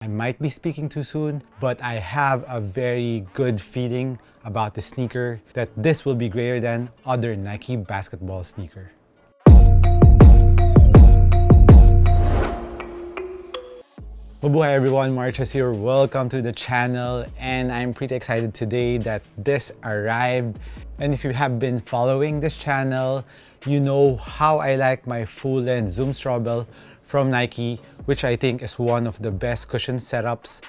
I might be speaking too soon, but I have a very good feeling about the sneaker that this will be greater than other Nike basketball sneaker. Mabuhay everyone, Marches here. Welcome to the channel, and I'm pretty excited today that this arrived. And if you have been following this channel, you know how I like my full-length Zoom straw bell from Nike, which I think is one of the best cushion setups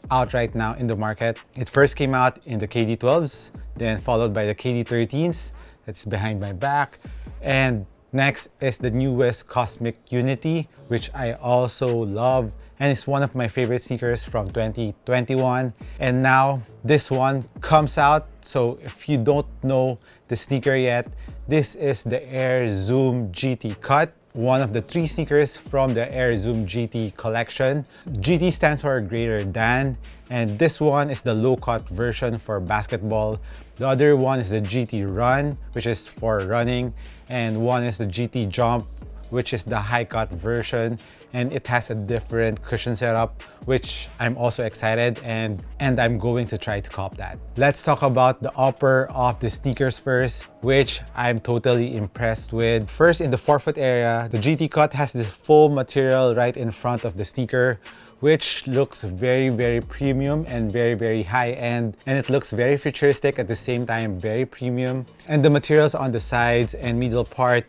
out right now in the market. It first came out in the KD12s, then followed by the KD13s, that's behind my back, and next is the newest Cosmic Unity, which I also love, and it's one of my favorite sneakers from 2021. And now this one comes out. So if you don't know the sneaker yet, this is the Air Zoom GT Cut, one of the 3 sneakers from the Air Zoom GT collection. GT stands for greater than, and this one is the low-cut version for basketball. The other one is the GT Run, which is for running, and one is the GT Jump, which is the high-cut version, and it has a different cushion setup, which I'm also excited and I'm going to try to cop that. Let's talk about the upper of the sneakers first, which I'm totally impressed with. First, in the forefoot area, the GT Cut has the foam material right in front of the sneaker, which looks very premium and very high-end, and it looks very futuristic at the same time, very premium. And the materials on the sides and middle part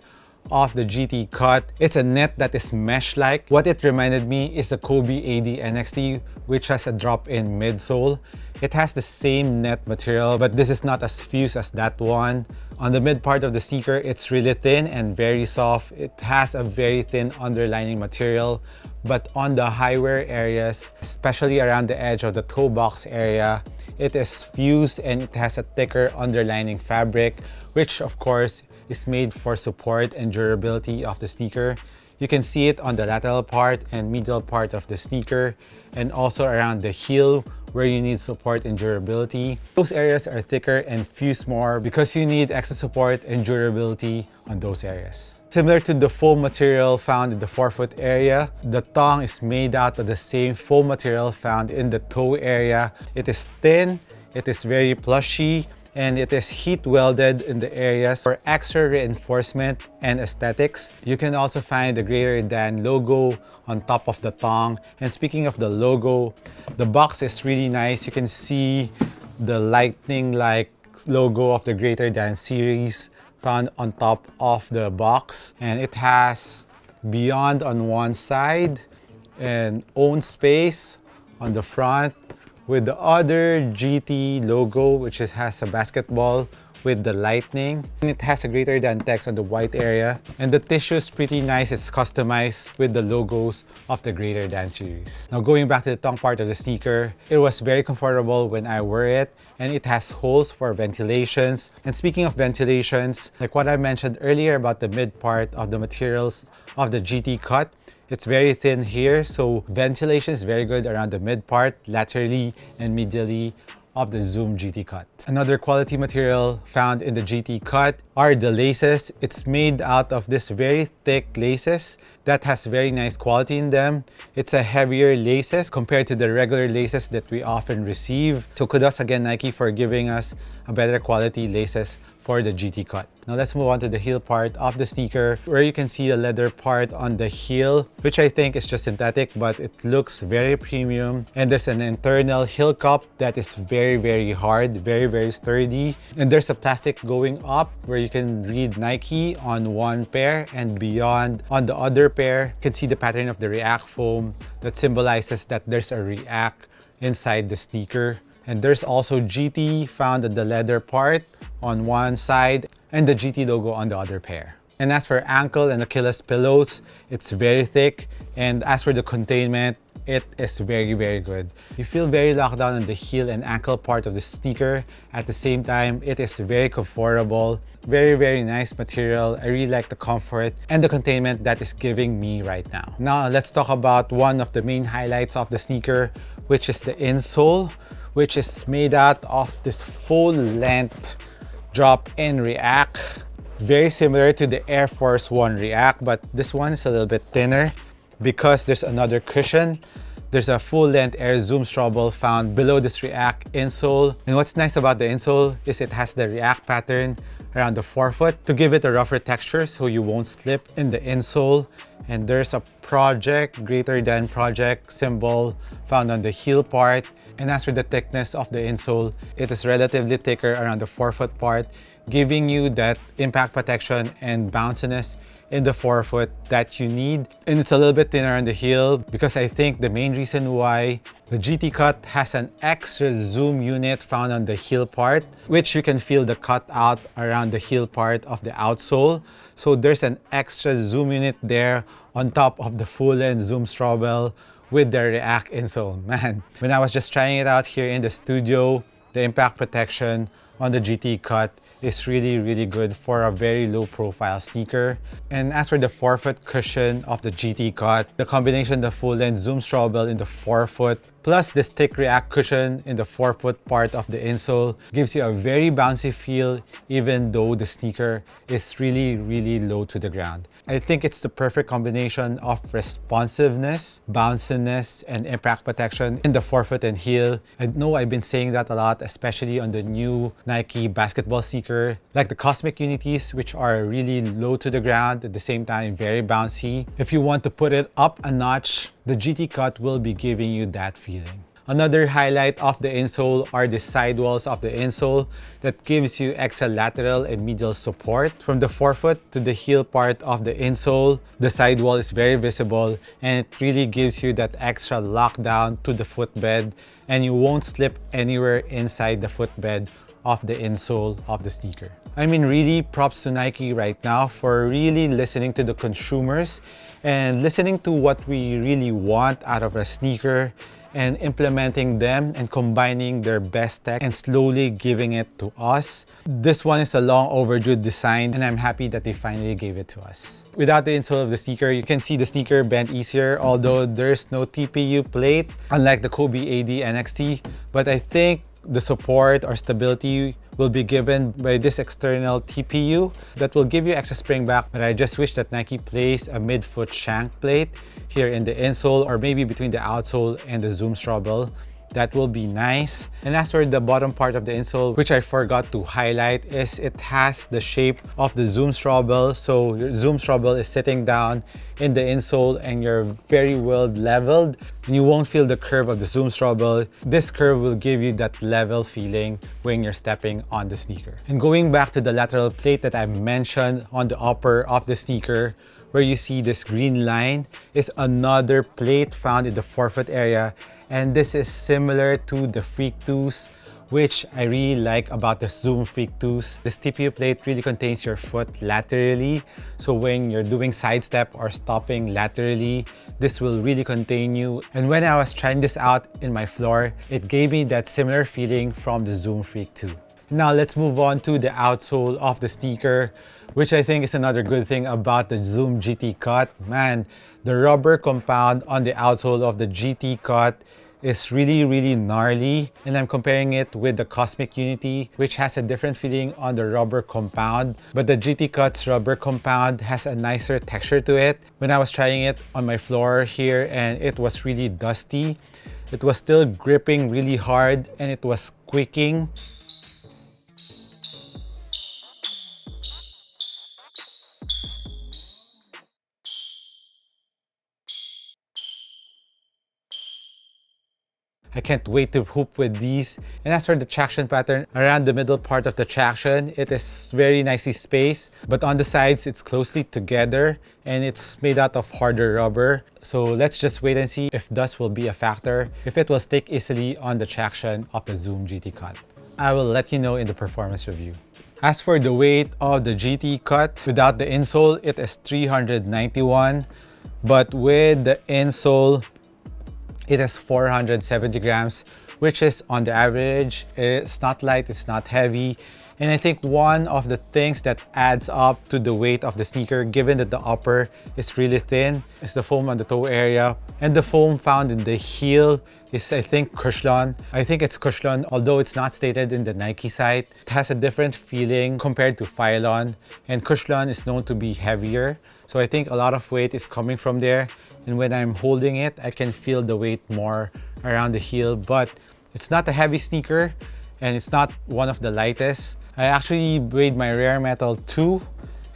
of the GT Cut, it's a net that is mesh-like. What it reminded me is the Kobe AD NXT, which has a drop-in midsole. It has the same net material, but this is not as fused as that one. On the mid part of the sneaker, it's really thin and very soft. It has a very thin underlining material, but on the high-wear areas, especially around the edge of the toe box area, it is fused and it has a thicker underlining fabric, which of course is made for support and durability of the sneaker. You can see it on the lateral part and middle part of the sneaker, and also around the heel where you need support and durability. Those areas are thicker and fuse more because you need extra support and durability on those areas. Similar to the foam material found in the forefoot area, the tongue is made out of the same foam material found in the toe area. It is thin, it is very plushy, and it is heat welded in the areas for extra reinforcement and aesthetics. You can also find the greater than logo on top of the tongue. And speaking of the logo, the box is really nice. You can see the lightning-like logo of the greater than series found on top of the box, and it has beyond on one side and own space on the front, with the other GT logo, which has a basketball with the lightning. And it has a greater than text on the white area. And the tissue is pretty nice. It's customized with the logos of the greater than series. Now going back to the tongue part of the sneaker, it was very comfortable when I wear it, and it has holes for ventilations. And speaking of ventilations, like what I mentioned earlier about the mid part of the materials of the GT Cut, it's very thin here, so ventilation is very good around the mid part, laterally and medially of the Zoom GT Cut. Another quality material found in the GT Cut are the laces. It's made out of this very thick laces that has very nice quality in them. It's a heavier laces compared to the regular laces that we often receive. So kudos again Nike for giving us a better quality laces for the GT Cut. Now let's move on to the heel part of the sneaker, where you can see the leather part on the heel, which I think is just synthetic, but it looks very premium. And there's an internal heel cup that is very hard, very sturdy. And there's a plastic going up where you can read Nike on one pair, and beyond on the other pair, you can see the pattern of the React foam that symbolizes that there's a React inside the sneaker. And there's also GT found on the leather part on one side and the GT logo on the other pair. And as for ankle and Achilles pillows, it's very thick. And as for the containment, it is very good. You feel very locked down on the heel and ankle part of the sneaker. At the same time, it is very comfortable. Very nice material. I really like the comfort and the containment that is giving me right now. Now let's talk about one of the main highlights of the sneaker, which is the insole, which is made out of this full-length drop-in React. Very similar to the Air Force One React, but this one is a little bit thinner because there's another cushion There's a full-length air zoom straddle found below this React insole. And what's nice about the insole is it has the React pattern around the forefoot to give it a rougher texture so you won't slip in the insole. And there's a project, greater than project symbol found on the heel part. And as for the thickness of the insole, it is relatively thicker around the forefoot part, giving you that impact protection and bounciness in the forefoot that you need. And it's a little bit thinner on the heel because I think the main reason why the GT cut has an extra zoom unit found on the heel part, which you can feel the cut out around the heel part of the outsole. So there's an extra zoom unit there on top of the full-length zoom straddle with the React insole. Man, when I was just trying it out here in the studio, the impact protection on the GT cut is really good for a very low profile sneaker. And as for the forefoot cushion of the GT cut, the combination of the full-length zoom straddle in the forefoot plus this thick React cushion in the forefoot part of the insole gives you a very bouncy feel even though the sneaker is really low to the ground. I think it's the perfect combination of responsiveness, bounciness, and impact protection in the forefoot and heel. I know I've been saying that a lot, especially on the new Nike basketball sneaker, like the Cosmic Unities, which are really low to the ground, at the same time very bouncy. If you want to put it up a notch, the GT cut will be giving you that feeling. Another highlight of the insole are the sidewalls of the insole that gives you extra lateral and medial support. From the forefoot to the heel part of the insole, the sidewall is very visible and it really gives you that extra lockdown to the footbed and you won't slip anywhere inside the footbed of the insole of the sneaker. I mean, really props to Nike right now for really listening to the consumers and listening to what we really want out of a sneaker and implementing them and combining their best tech and slowly giving it to us. This one is a long overdue design and I'm happy that they finally gave it to us. Without the insole of the sneaker, you can see the sneaker bend easier, although there's no TPU plate, unlike the Kobe AD NXT. But I think the support or stability will be given by this external TPU that will give you extra spring back. But I just wish that Nike places a mid-foot shank plate here in the insole or maybe between the outsole and the zoom straddle. That will be nice. And as for the bottom part of the insole, which I forgot to highlight, is it has the shape of the zoom straddle. So your zoom straddle is sitting down in the insole and you're very well leveled and you won't feel the curve of the zoom straddle. This curve will give you that level feeling when you're stepping on the sneaker. And going back to the lateral plate that I mentioned on the upper of the sneaker, where you see this green line, is another plate found in the forefoot area. And this is similar to the Freak 2s, which I really like about the Zoom Freak 2s. This TPU plate really contains your foot laterally. So when you're doing sidestep or stopping laterally, this will really contain you. And when I was trying this out in my floor, it gave me that similar feeling from the Zoom Freak 2. Now let's move on to the outsole of the sneaker, which I think is another good thing about the Zoom GT cut. Man, the rubber compound on the outsole of the GT cut is really gnarly, and I'm comparing it with the Cosmic Unity, which has a different feeling on the rubber compound, but the GT Cut's rubber compound has a nicer texture to it. When I was trying it on my floor here and it was really dusty, it was still gripping really hard and it was squeaking. I can't wait to hoop with these. And as for the traction pattern, around the middle part of the traction, it is very nicely spaced, but on the sides, it's closely together and it's made out of harder rubber. So let's just wait and see if dust will be a factor, if it will stick easily on the traction of the Zoom GT Cut. I will let you know in the performance review. As for the weight of the GT Cut, without the insole, it is 391, but with the insole, it is 470 grams, which is on the average. It's not light, it's not heavy. And I think one of the things that adds up to the weight of the sneaker, given that the upper is really thin, is the foam on the toe area. And the foam found in the heel is, I think, Cushlon. I think it's Cushlon, although it's not stated in the Nike site. It has a different feeling compared to Phylon, and Cushlon is known to be heavier. So I think a lot of weight is coming from there. and when I'm holding it, I can feel the weight more around the heel, but it's not a heavy sneaker and it's not one of the lightest. I actually weighed my Rare Metal 2,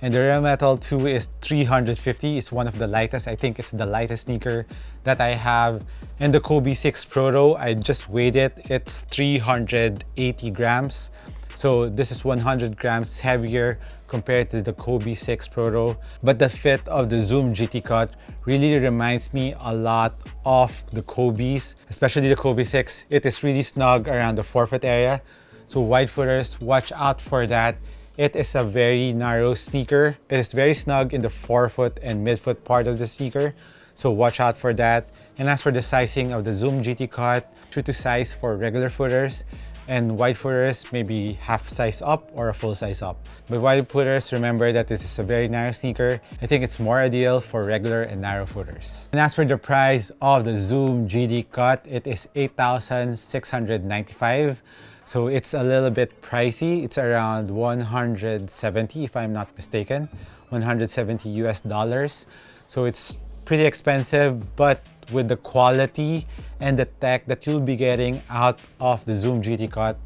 and the Rare Metal 2 is 350. It's one of the lightest. I think it's the lightest sneaker that I have. And the Kobe 6 Proto, I just weighed it. It's 380 grams. So this is 100 grams heavier compared to the Kobe 6 Proto. But the fit of the Zoom GT Cut really reminds me a lot of the Kobe's, especially the Kobe 6. It is really snug around the forefoot area. So wide footers, watch out for that. It is a very narrow sneaker. It is very snug in the forefoot and midfoot part of the sneaker. So watch out for that. And as for the sizing of the Zoom GT Cut, true to size for regular footers, and wide footers maybe half size up or a full size up. But wide footers, remember that this is a very narrow sneaker. I think it's more ideal for regular and narrow footers. And as for the price of the Zoom GT Cut, it is $8,695. So it's a little bit pricey. It's around 170 if I'm not mistaken, 170 US dollars. So it's pretty expensive, but with the quality and the tech that you'll be getting out of the Zoom GT Cut,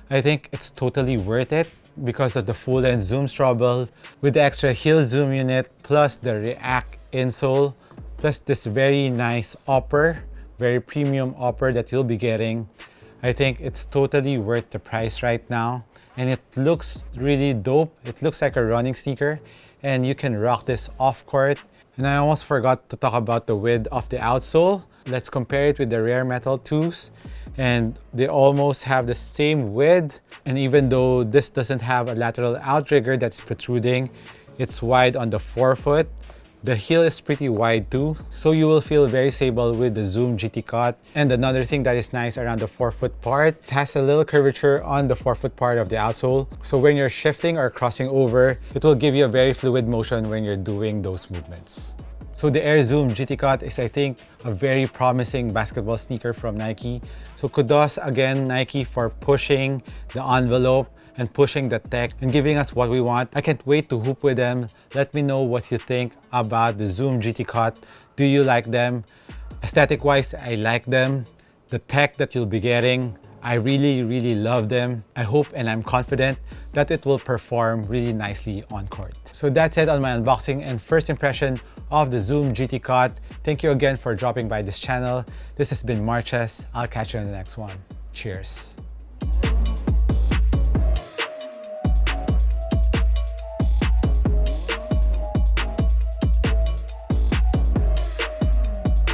I think it's totally worth it because of the full length zoom straddle with the extra heel zoom unit, plus the React insole, plus this very nice upper, very premium upper that you'll be getting. I think it's totally worth the price right now, and it looks really dope. It looks like a running sneaker, and you can rock this off court. And I almost forgot to talk about the width of the outsole. Let's compare it with the Rare Metal 2s, and they almost have the same width. And even though this doesn't have a lateral outrigger that's protruding, it's wide on the forefoot. The heel is pretty wide too, so you will feel very stable with the Zoom GT Cut. And another thing that is nice around the forefoot part, it has a little curvature on the forefoot part of the outsole. So when you're shifting or crossing over, it will give you a very fluid motion when you're doing those movements. So the Air Zoom GT Cut is, I think, a very promising basketball sneaker from Nike. So kudos again, Nike, for pushing the envelope and pushing the tech and giving us what we want. I can't wait to hoop with them. Let me know what you think about the Zoom GT Cut. Do you like them? Aesthetic-wise, I like them. The tech that you'll be getting, I really love them. I hope and I'm confident that it will perform really nicely on court. So that's it on my unboxing and first impression of the Zoom GT Cut. Thank you again for dropping by this channel. This has been Marches. I'll catch you in the next one. Cheers.